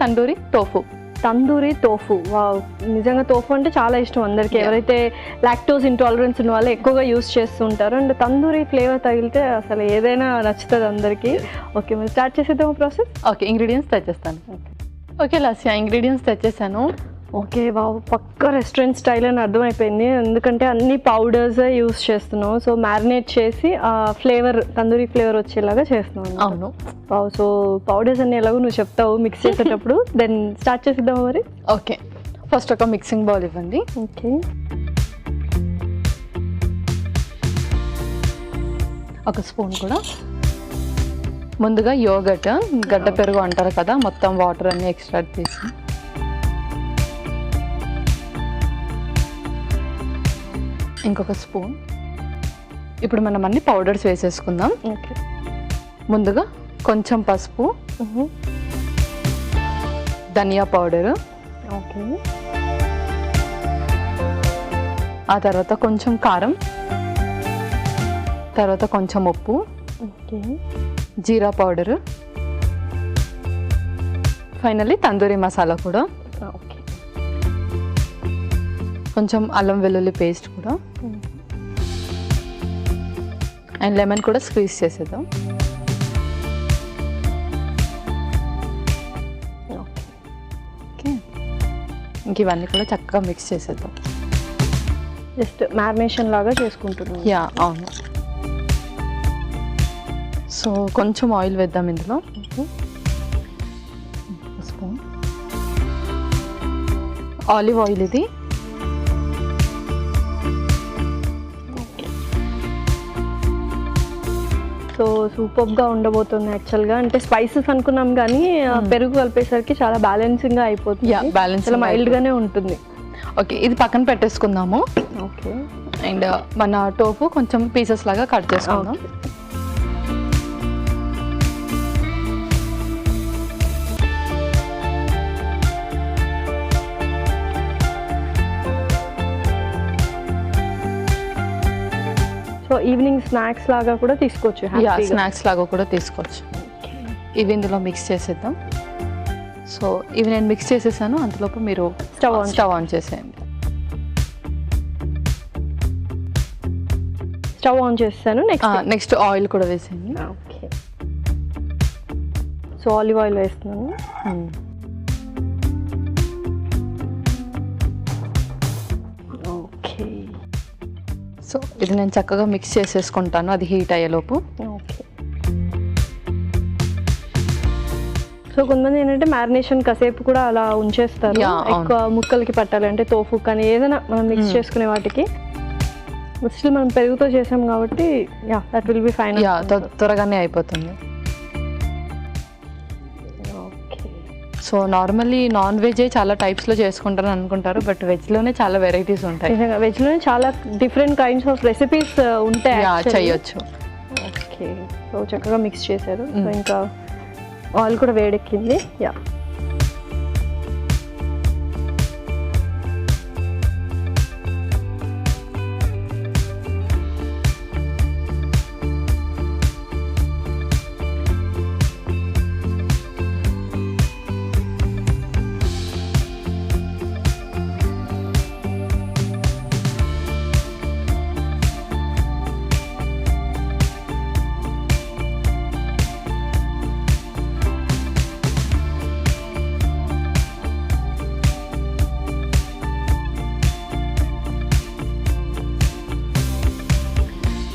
Tandoori tofu. Tandoori tofu, wow, నిజంగా tofu అంటే చాలా ఇష్టం అందరికి. ఎవరైతే లాక్టోస్ ఇంటాలరెన్స్ ఉన్న వాళ్ళు ఎక్కువగా యూస్ చేస్తుంటారు. అండ్ తందూరి ఫ్లేవర్ తగిలితే అసలు ఏదైనా నచ్చుతుంది అందరికి. ఓకే, మరి స్టార్ట్ చేసేద్దాం ప్రాసెస్. ఓకే, ఇంగ్రీడియంట్స్ తెచ్చేస్తాను. ఓకే లాస్యా, ఇంగ్రీడియంట్స్ తెచ్చేసాను. ఓకే, వావ్, పక్క రెస్టారెంట్ స్టైల్ అని అర్థమైపోయింది. ఎందుకంటే అన్ని పౌడర్స్ యూస్ చేస్తున్నాం. సో మ్యారినేట్ చేసి ఆ ఫ్లేవర్, తందూరి ఫ్లేవర్ వచ్చేలాగా చేస్తున్నాం. అవును. వావ్, సో పౌడర్స్ అన్ని ఎలాగో నువ్వు చెప్తావు మిక్స్ చేసేటప్పుడు. దెన్ స్టార్ట్ చేసిద్దాం మరి. ఓకే, ఫస్ట్ ఒక మిక్సింగ్ బౌల్ ఇవ్వండి. ఓకే, ఒక స్పూన్ కూడా. ముందుగా యోగట్, గడ్డ పెరుగు అంటారు కదా, మొత్తం వాటర్ అన్ని ఎక్స్ట్రాక్ట్ చేసి. ఇంకొక స్పూన్. ఇప్పుడు మనం అన్ని పౌడర్స్ వేసేసుకుందాం. ఓకే, ముందుగా కొంచెం పసుపు, ధనియా పౌడరు, ఓకే, ఆ తర్వాత కొంచెం కారం, తర్వాత కొంచెం ఉప్పు, ఓకే, జీరా పౌడరు, ఫైనల్లీ తందూరి మసాలా కూడా, ఓకే, కొంచెం అల్లం వెల్లుల్లి పేస్ట్ కూడా, అండ్ లెమన్ కూడా స్క్వీజ్ చేసేద్దాం. ఓకే, ఇంక ఇవన్నీ కూడా చక్కగా మిక్స్ చేసేద్దాం. జస్ట్ మ్యారినేషన్ లాగా చేసుకుంటున్నాం. యా, అవును. సో కొంచెం ఆయిల్ వేద్దాం ఇందులో. స్పూన్ ఆలివ్ ఆయిల్ ఇది. సో సూపర్గా ఉండబోతుంది యాక్చువల్గా. అంటే స్పైసెస్ అనుకున్నాం కానీ పెరుగు కలిపేసరికి చాలా బ్యాలెన్సింగ్గా అయిపోతుంది. బ్యాలెన్స్, చాలా మైల్డ్గానే ఉంటుంది. ఓకే, ఇది పక్కన పెట్టేసుకుందాము. ఓకే, అండ్ మన టోఫు కొంచెం పీసెస్ లాగా కట్ చేసుకుందాం. సో ఈవినింగ్ స్నాక్స్ లాగా కూడా తీసుకోవచ్చు. స్నాక్స్ లాగా కూడా తీసుకోవచ్చు. ఇవి ఇందులో మిక్స్ చేసేద్దాం. సో ఇవి నేను మిక్స్ చేసేసాను, అంతలోపు మీరు స్టవ్ ఆన్ చేసేయండి. స్టవ్ ఆన్ చేస్తాను. నెక్స్ట్ ఆయిల్ కూడా వేసేయండి. ఓకే, సో ఆలివ్ ఆయిల్ వేస్తున్నాను. ఓకే, సో ఇది నేను చక్కగా మిక్స్ చేసేసుకుంటాను, అది హీట్ అయ్యేలోపు. ఓకే, సో కొంతమంది ఏంటంటే మ్యారినేషన్ కాసేపు కూడా అలా ఉంచేస్తారు, ఎక్కువ ముక్కలకి పట్టాలి అంటే తోఫు కానీ ఏదైనా మనం మిక్స్ చేసుకునే వాటికి. స్టిల్ మనం పెరుగుతో చేసాం కాబట్టి yeah, that will be fine. త్వరగానే అయిపోతుంది. సో నార్మల్లీ నాన్ వెజ్ చాలా టైప్స్లో చేసుకుంటారు అనుకుంటారు, బట్ వెజ్లోనే చాలా వెరైటీస్ ఉంటాయి. వెజ్లోనే చాలా డిఫరెంట్ కైండ్స్ ఆఫ్ రెసిపీస్ ఉంటాయి, చేయొచ్చు. ఓకే, సో చక్కగా మిక్స్ చేశారు. సో ఇంకా ఆయిల్ కూడా వేడెక్కింది. యా,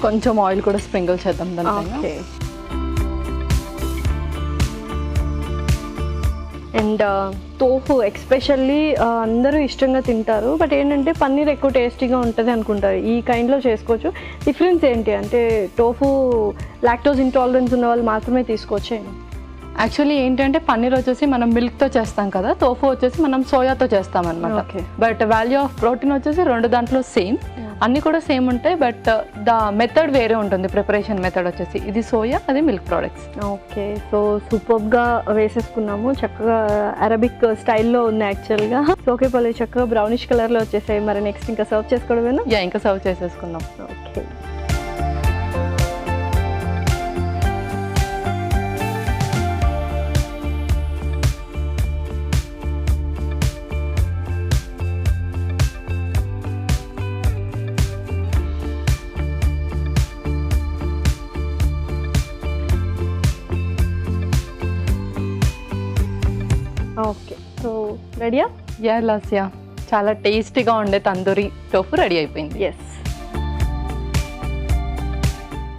కొంచెం ఆయిల్ కూడా స్ప్రింకిల్ చేద్దాం దానిపైన. అండ్ టోఫు ఎక్స్పెషల్లీ అందరూ ఇష్టంగా తింటారు, బట్ ఏంటంటే పన్నీర్ ఎక్కువ టేస్టీగా ఉంటుంది అనుకుంటారు. ఈ కైండ్లో చేసుకోవచ్చు. డిఫరెన్స్ ఏంటి అంటే టోఫు లాక్టోస్ ఇంటాలరెన్స్ ఉన్న వాళ్ళు మాత్రమే తీసుకోవచ్చు. యాక్చువల్లీ ఏంటంటే పన్నీర్ వచ్చేసి మనం మిల్క్తో చేస్తాం కదా, టోఫు వచ్చేసి మనం సోయాతో చేస్తాం అనమాట. బట్ వాల్యూ ఆఫ్ ప్రోటీన్ వచ్చేసి రెండు దాంట్లో సేమ్, అన్నీ కూడా సేమ్ ఉంటాయి, బట్ ద మెథడ్ వేరే ఉంటుంది. ప్రిపరేషన్ మెథడ్ వచ్చేసి ఇది సోయా, అది మిల్క్ ప్రోడక్ట్స్. ఓకే, సో సూపర్గా వేసేసుకున్నాము. చక్కగా అరబిక్ స్టైల్లో ఉంది యాక్చువల్గా. ఓకే పల్లె, చక్కగా బ్రౌనిష్ కలర్లో వచ్చేసాయి. మరి నెక్స్ట్ ఇంకా సర్వ్ చేసుకోవడమేనా? ఇంకా సర్వ్ చేసేసుకుందాం. ఓకే, సో రెడీయా? యా లాస్యా, చాలా టేస్టీగా ఉండే తందూరి టోఫు రెడీ అయిపోయింది. Yes,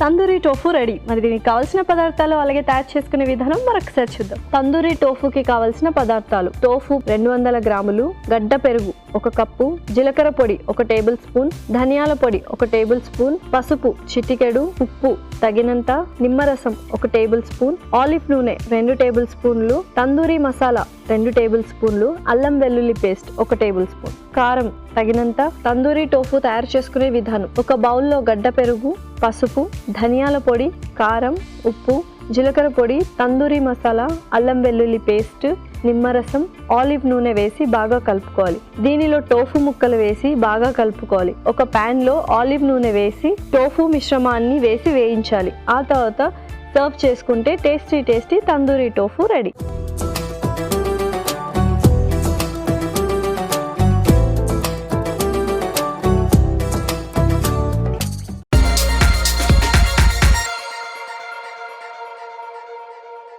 tandoori tofu ready. మరి దీనికి కావాల్సిన పదార్థాలు అలాగే తయారు చేసుకునే విధానం మరొకసారి చూద్దాం. తందూరి టోఫుకి కావాల్సిన పదార్థాలు: టోఫు 200 గ్రాములు, గడ్డ పెరుగు 1 కప్పు, జీలకర్ర పొడి 1 టేబుల్ స్పూన్, ధనియాల పొడి 1 టేబుల్ స్పూన్, పసుపు చిటికెడు, ఉప్పు తగినంత, నిమ్మరసం 1 టేబుల్ స్పూన్, ఆలివ్ నూనె 2 టేబుల్ స్పూన్లు, తందూరి మసాలా 2 టేబుల్ స్పూన్లు, అల్లం వెల్లుల్లి పేస్ట్ 1 టేబుల్ స్పూన్, కారం తగినంత. తందూరి టోఫు తయారు చేసుకునే విధానం: ఒక బౌల్లో గడ్డ పెరుగు, పసుపు, ధనియాల పొడి, కారం, ఉప్పు, జీలకర్ర పొడి, తందూరి మసాలా, అల్లం వెల్లుల్లి పేస్ట్, నిమ్మరసం, ఆలివ్ నూనె వేసి బాగా కలుపుకోవాలి. దీనిలో టోఫు ముక్కలు వేసి బాగా కలుపుకోవాలి. ఒక ప్యాన్ లో ఆలివ్ నూనె వేసి టోఫు మిశ్రమాన్ని వేసి వేయించాలి. ఆ తర్వాత సర్వ్ చేసుకుంటే టేస్టీ తందూరి టోఫు రెడీ.